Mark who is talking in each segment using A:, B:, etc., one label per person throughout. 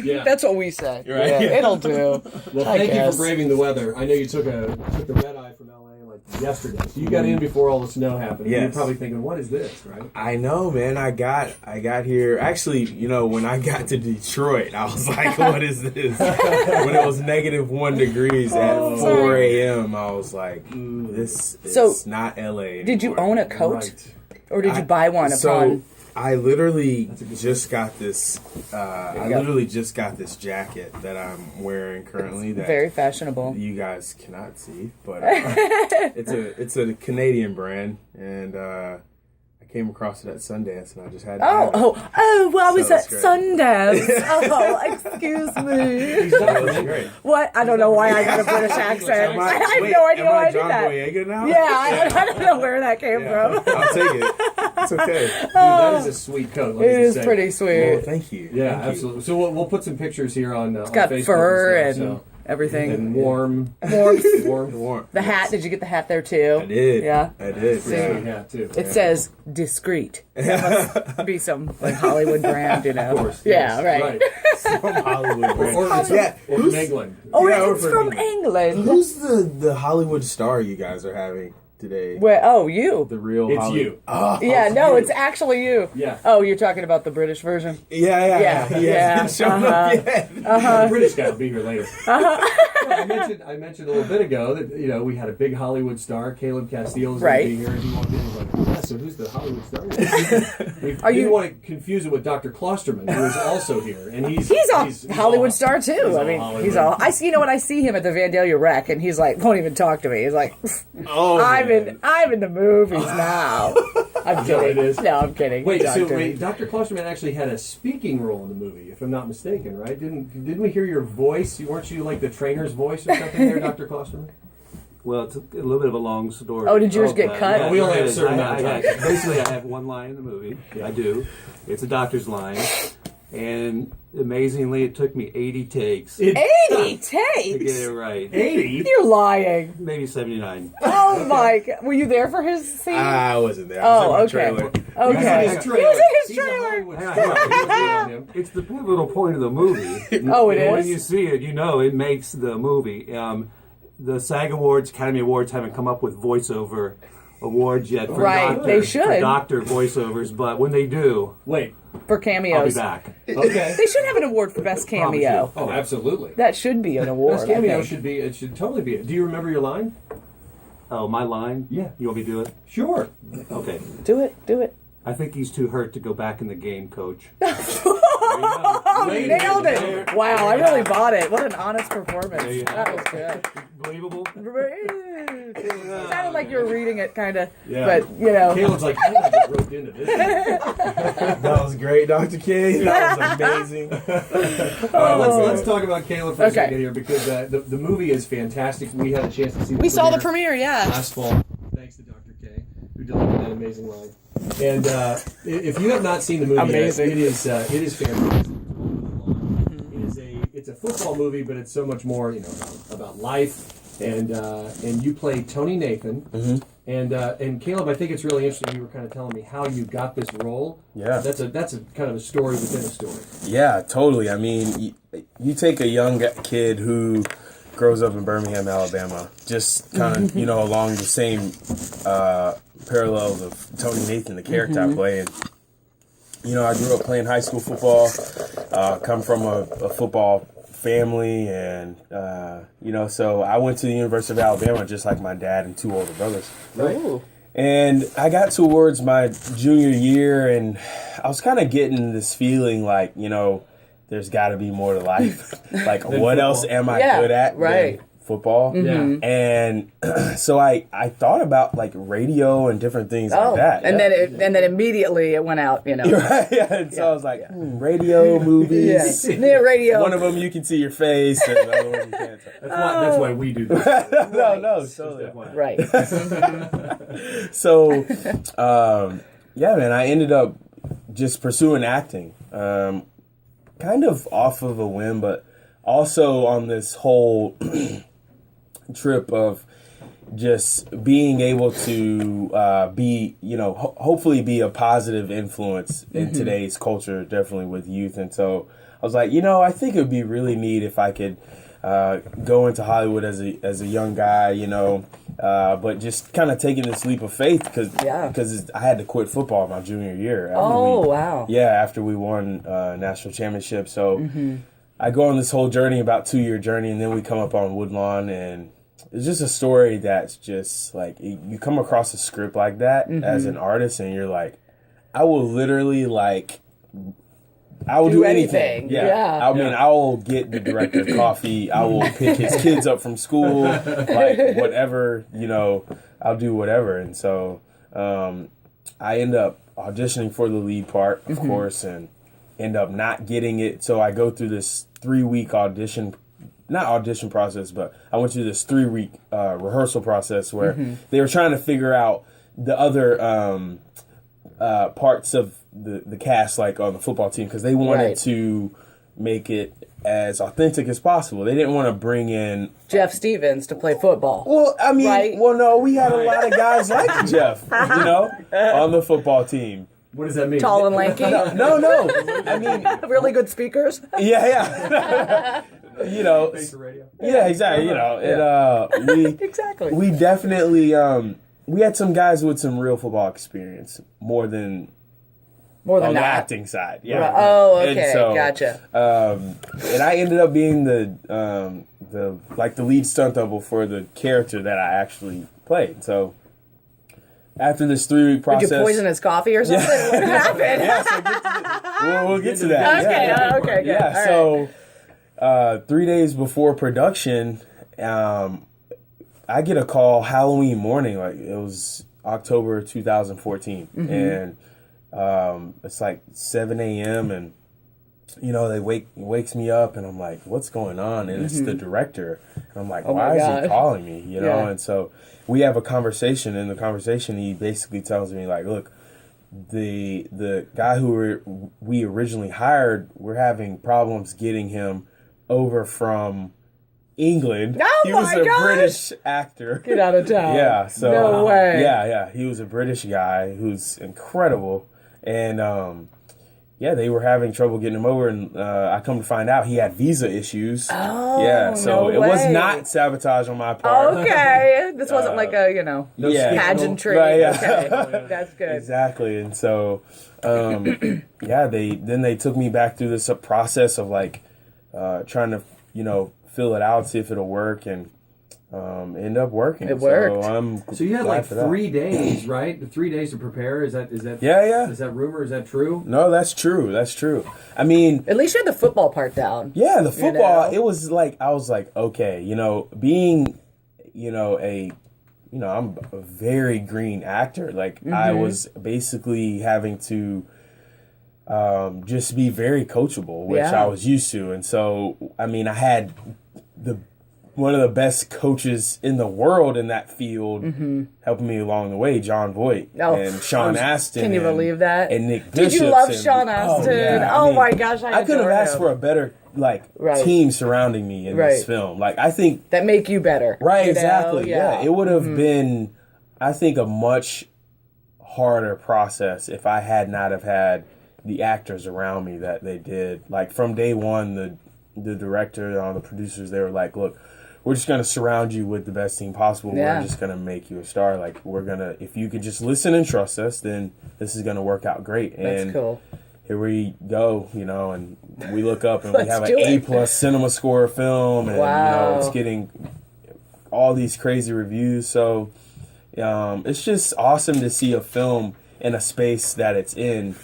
A: Yeah.
B: That's what we say.
C: Right.
B: Yeah, it'll do.
A: Well, thank you for braving the weather. I know you took the red eye from LA like yesterday. So you got in before all the snow happened.
C: Yes.
A: You're probably thinking, what is this, right?
C: I know, man. I got here. Actually, when I got to Detroit, I was like, what is this? When it was -1 degrees at 4 a.m., I was like, this is not LA anymore.
B: Did you own a coat?
A: Right.
B: Or did you buy one upon...
C: I literally just got this. Just got this jacket that I'm wearing currently. That
B: very fashionable.
C: You guys cannot see, but it's a Canadian brand, and I came across it at Sundance, and I just had to have it.
B: Well, I was at
C: great.
B: Sundance. Excuse me.
C: That was great.
B: What? I don't know why I got a British accent. I have no idea why I did
C: John
B: that.
C: Boyega now?
B: Yeah, I don't know where that came from.
C: I'll take it. It's okay.
A: Dude, that is a sweet coat. Let me
B: It
A: just
B: is
A: say.
B: pretty sweet.
C: Well, thank you.
A: Yeah,
C: Thank you.
A: absolutely. So we'll put some pictures here on
B: It's got
A: Facebook
B: fur
A: and,
B: and
A: stuff,
B: everything.
A: and warm.
C: Warm.
B: The hat, did you get the hat there too?
C: I did.
B: Yeah.
C: I did.
B: See?
A: Yeah, too.
B: It says discreet. That must be some like Hollywood brand,
A: Of course.
B: Yeah,
A: yes,
B: right.
C: From Hollywood.
A: Or from England.
B: Oh,
C: Yeah,
B: it's from England.
C: Who's the Hollywood star you guys are having today?
B: You.
C: The real
A: It's
C: Hollywood.
A: you.
C: Oh,
B: Yeah, no, it's actually you.
A: Yeah.
B: Oh, you're talking about the British version?
C: Yeah.
A: The British guy will be here later. I mentioned a little bit ago that we had a big Hollywood star, Caleb Castille, is going to be here, and he walked in and was like, "Yeah, so who's the Hollywood star?" We didn't want to confuse it with Dr. Klosterman, who is also here, and he's
B: a Hollywood star too.
A: He's
B: I mean,
A: Hollywood.
B: he's all. I see. When I see him at the Vandalia Rec, and he's like, won't even talk to me. He's like, I'm in the movies now. I'm kidding.
A: It is.
B: No, I'm kidding.
A: Wait,
B: Doctor.
A: Dr. Klosterman actually had a speaking role in the movie, if I'm not mistaken, right? Didn't we hear your voice? Weren't you like the trainer's voice or something there, Dr. Klosterman?
D: Well, it's a little bit of a long story.
B: Oh, did yours get cut?
A: Yeah, we only have a certain amount of time.
D: Basically, I have one line in the movie. I do. It's a doctor's line. And amazingly, it took me 80 takes
B: 80
D: to get
B: takes.
D: it right.
A: 80?
B: You're lying.
D: Maybe 79.
B: Oh my God! Were you there for his scene?
C: I wasn't there. I was in my trailer.
B: Okay.
A: His
B: He was in his
A: He's a
B: trailer.
A: Hollywood star.
D: It's the pivotal point of the movie.
B: Oh, it
D: And
B: is?
D: when you see it, it makes the movie. The SAG Awards, Academy Awards haven't come up with voiceover awards yet for
B: Right,
D: doctors,
B: they should.
D: for doctor voiceovers, but when they do,
A: Wait.
B: For
D: I'll be
B: cameos.
D: back.
A: Okay.
B: They should have an award for best cameo.
A: Oh, absolutely.
B: That should be an award.
A: Best cameo
B: I think.
A: should totally be it. Do you remember your line?
D: Oh, my line?
A: Yeah.
D: You want me to do it?
A: Sure.
D: Okay.
B: Do it.
D: I think he's too hurt to go back in the game, coach.
B: Oh, you nailed it! Wow, I really bought it. What an honest performance.
D: There you
B: That
D: have
B: was good.
D: Believable?
B: It sounded like you were reading it, kind of.
A: Yeah.
B: But,
A: Caleb's like, how did I get roped into this?
C: That was great, Dr. K. That was amazing.
A: Let's talk about Caleb for a second here, because the movie is fantastic. We had a chance to see
B: we saw the premiere, yeah.
A: last fall, thanks to Dr. K, who delivered that amazing line. And if you have not seen the movie,
B: Amazing.
A: it is fantastic. It's a football movie, but it's so much more, about life. And you play Tony Nathan.
C: Mm-hmm.
A: And Caleb, I think it's really interesting. You were kind of telling me how you got this role.
C: Yeah.
A: That's a kind of a story within a story.
C: Yeah, totally. I mean, you take a young kid who grows up in Birmingham, Alabama, just kind of, along the same parallels of Tony Nathan, the character I play. And, I grew up playing high school football, come from a football family, and, so I went to the University of Alabama just like my dad and two older brothers.
A: Right.
C: And I got towards my junior year, and I was kind of getting this feeling like, there's got to be more to life. Like, what else am I good at?
B: Right.
C: Than football.
A: Yeah.
C: And so I thought about like radio and different things like that.
B: And then immediately it went out,
C: Right, yeah. And so I was like, radio, movies.
B: Yeah, radio.
C: One of them you can see your face, and the other one you can't.
A: That's why we do this.
C: No, totally.
B: Right.
C: So, yeah, man, I ended up just pursuing acting, kind of off of a whim, but also on this whole trip of just being able to be, hopefully be a positive influence in today's culture, definitely with youth. And so was like, I think it would be really neat if I could go into Hollywood as a young guy, but just kind of taking this leap of faith because I had to quit football my junior year.
B: Wow.
C: Yeah, after we won national championship. So I go on this whole journey, about 2-year journey, and then we come up on Woodlawn, and it's just a story that's just like, you come across a script like that as an artist, and you're like, I will literally I will do anything. Yeah. I mean, I will get the director coffee. I will pick his kids up from school. Like, whatever, I'll do whatever. And so I end up auditioning for the lead part, of course, and end up not getting it. So I go through this 3-week not audition process, but I went through this 3-week rehearsal process where they were trying to figure out the other parts of the cast, like on the football team, because they wanted to make it as authentic as possible. They didn't want to bring in
B: Jeff Stevens to play football.
C: Well, I mean, no, we had a lot of guys like Jeff, on the football team.
A: What does that mean?
B: Tall and lanky?
C: No. I mean,
B: really good speakers?
C: Yeah. Yeah, exactly.
B: Exactly.
C: We definitely we had some guys with some real football experience more than on the acting side. Yeah.
B: Right. Oh, okay.
C: And so,
B: gotcha.
C: And I ended up being the lead stunt double for the character that I actually played. So after this 3-week process,
B: did you poison his coffee or something?
C: Yeah.
B: What happened?
C: Yeah, we'll get to that.
B: Okay. Okay. Good.
C: Yeah.
B: All
C: So 3 days before production, I get a call Halloween morning. Like, it was October 2014, and it's like 7 a.m. and they wakes me up, and I'm like, what's going on? And it's the director, and I'm like, why is he calling me?
B: Yeah.
C: And so we have a conversation. In the conversation, he basically tells me, like, look, the guy who we originally hired, we're having problems getting him over from England.
B: Oh,
C: he was a British actor.
B: Get out of town.
C: Yeah. So
B: no way.
C: Yeah. He was a British guy who's incredible, and they were having trouble getting him over, and I come to find out he had visa issues.
B: Oh,
C: yeah. So
B: no
C: it
B: way.
C: was not sabatage on my part.
B: Okay, this wasn't like a pageantry.
C: Right, yeah.
B: Okay, that's good.
C: Exactly, and so they took me back through this process of trying to fill it out, see if it'll work, and end up working.
B: It worked.
A: So you had 3 days, right? 3 days to prepare. Is that?
C: Yeah.
A: Is that rumor? Is that true?
C: No, that's true. I mean,
B: at least you had the football part down.
C: Yeah, the football. It was like, I was like, okay, being, I'm a very green actor. Like, I was basically having to just be very coachable, which I was used to. And so, I mean, I had one of the best coaches in the world in that field helping me along the way, John Voight and Sean Astin.
B: Can you believe that?
C: And Nick Bishop.
B: Did you love Sean Astin? My gosh,
C: I could have asked for a better team surrounding me in this film. Like, I think
B: that make you better.
C: Right, exactly. Yeah. It would have been, I think, a much harder process if I had not have had the actors around me that they did. Like, from day one, the director and all the producers, they were like, look, we're just going to surround you with the best team possible. Yeah. We're just going to make you a star. Like, if you could just listen and trust us, then this is going to work out great.
B: That's cool.
C: Here we go, and we look up and we have an A+ cinema score film, and it's getting all these crazy reviews. So it's just awesome to see a film in a space that it's in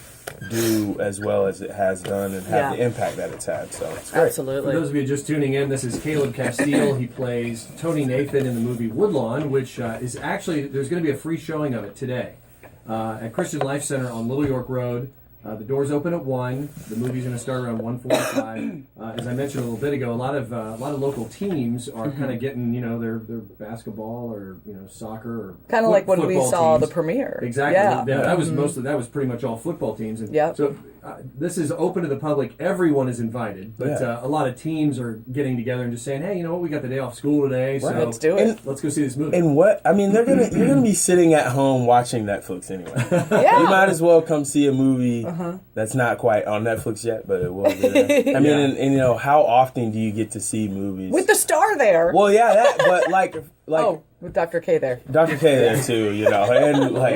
C: do as well as it has done and have the impact that it's had. So it's great.
B: Absolutely.
A: For those of you just tuning in, this is Caleb Castille. He plays Tony Nathan in the movie Woodlawn, which is actually, there's going to be a free showing of it today at Christian Life Center on Little York Road. The doors open at 1. The movie's going to start around 1:45. As I mentioned a little bit ago, a lot of local teams are kind of getting their basketball or soccer or
B: kind of like when we saw
A: teams.
B: the premiere.
A: Exactly. Yeah. That was that was pretty much all football teams. And so this is open to the public. Everyone is invited, but
C: Yeah.
A: a lot of teams are getting together and just saying, "Hey, you know what? We got the day off school today, so
B: Let's do it.
A: let's go see this movie."
C: And what I mean, you're gonna be sitting at home watching Netflix anyway.
B: Yeah.
C: You might as well come see a movie that's not quite on Netflix yet, but it will be there. I mean, and you know, how often do you get to see movies
B: With the star there.
C: Well, yeah, that, but like
B: With Dr. K there.
C: Dr. K there too, you know, and like,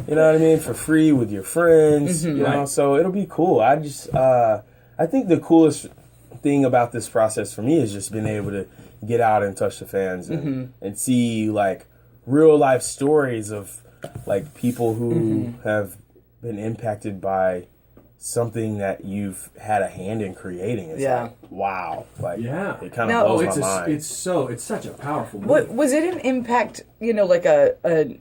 C: you know what I mean, for free with your friends, you know, so it'll be cool. I just, I think the coolest thing about this process for me is just being able to get out and touch the fans and see like real life stories of like people who have been impacted by something that you've had a hand in creating. It's like, wow. Like, it kind of blows my mind.
A: It's such a powerful movie.
B: Was it an impact, you know, like a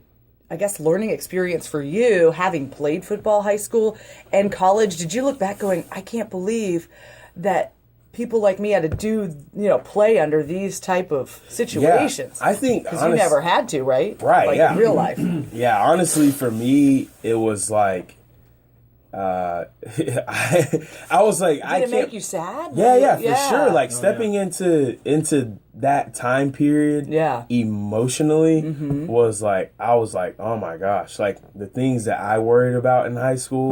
B: I guess, learning experience for you, having played football, high school, and college? Did you look back going, I can't believe that people like me had to do, you know, play under these type of situations?
C: Yeah, I think,
B: because you never had to, right?
C: Right,
B: like
C: yeah.
B: in real life.
C: Yeah, honestly, for me, it was like, I was like,
B: Did
C: I
B: it
C: can't.
B: make you sad?
C: Yeah, for sure. Like stepping into that time period, emotionally was like, I was like, oh my gosh, like the things that I worried about in high school.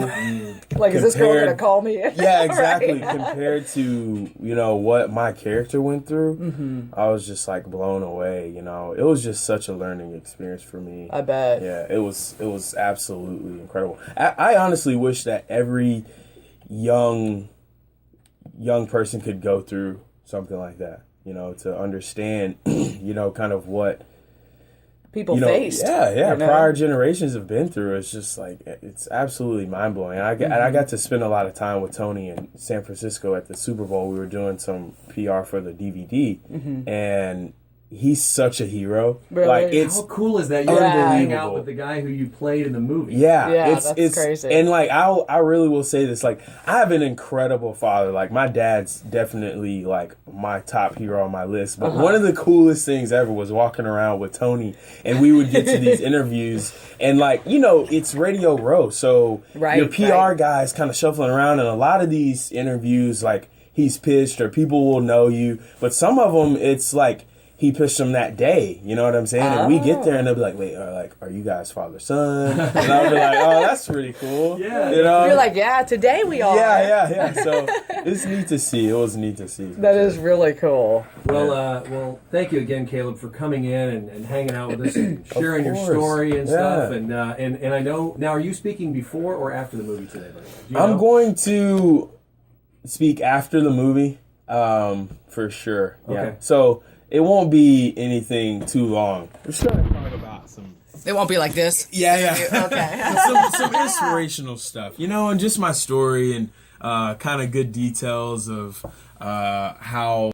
B: Like, is this girl gonna call me?
C: Yeah, exactly.
B: Right?
C: Compared to, you know, what my character went through, I was just like blown away. You know, it was just such a learning experience for me.
B: I bet.
C: Yeah, it was absolutely incredible. I honestly wish that every young person could go through something like that, you know, to understand, you know, kind of what
B: people faced.
C: Yeah,
B: you know?
C: prior generations have been through. It's just like, it's absolutely mind-blowing. And I got to spend a lot of time with Tony in San Francisco at the Super Bowl. We were doing some PR for the DVD, and he's such a hero.
B: Really?
C: Like, it's
A: how cool is that? You're hang out with the guy who you played in the movie.
C: Yeah,
B: it's crazy.
C: And like, I really will say this, like, I have an incredible father. Like, my dad's definitely like my top hero on my list. But one of the coolest things ever was walking around with Tony, and we would get to these interviews, and like, you know, it's Radio Row, so your PR guy's kind of shuffling around, and a lot of these interviews, like, he's pitched or people will know you, but some of them it's like he pitched them that day, you know what I'm saying? And we get there and they'll be like, wait, are you guys father-son? And I'll be like, oh, that's pretty cool.
A: Yeah.
C: You know?
B: You're like, yeah, today we are.
C: Yeah. So it's neat to see. It was neat to see.
B: That is really cool.
A: Well, thank you again, Caleb, for coming in and hanging out with us and sharing your story and stuff. And I know, now, are you speaking before or after the movie today, by the way?
C: I'm going to speak after the movie, for sure. Yeah.
A: Okay.
C: So it won't be anything too long. We're just going to talk about some...
B: It won't be like this.
C: Yeah.
B: Okay.
C: some inspirational stuff, you know, and just my story and kind of good details of how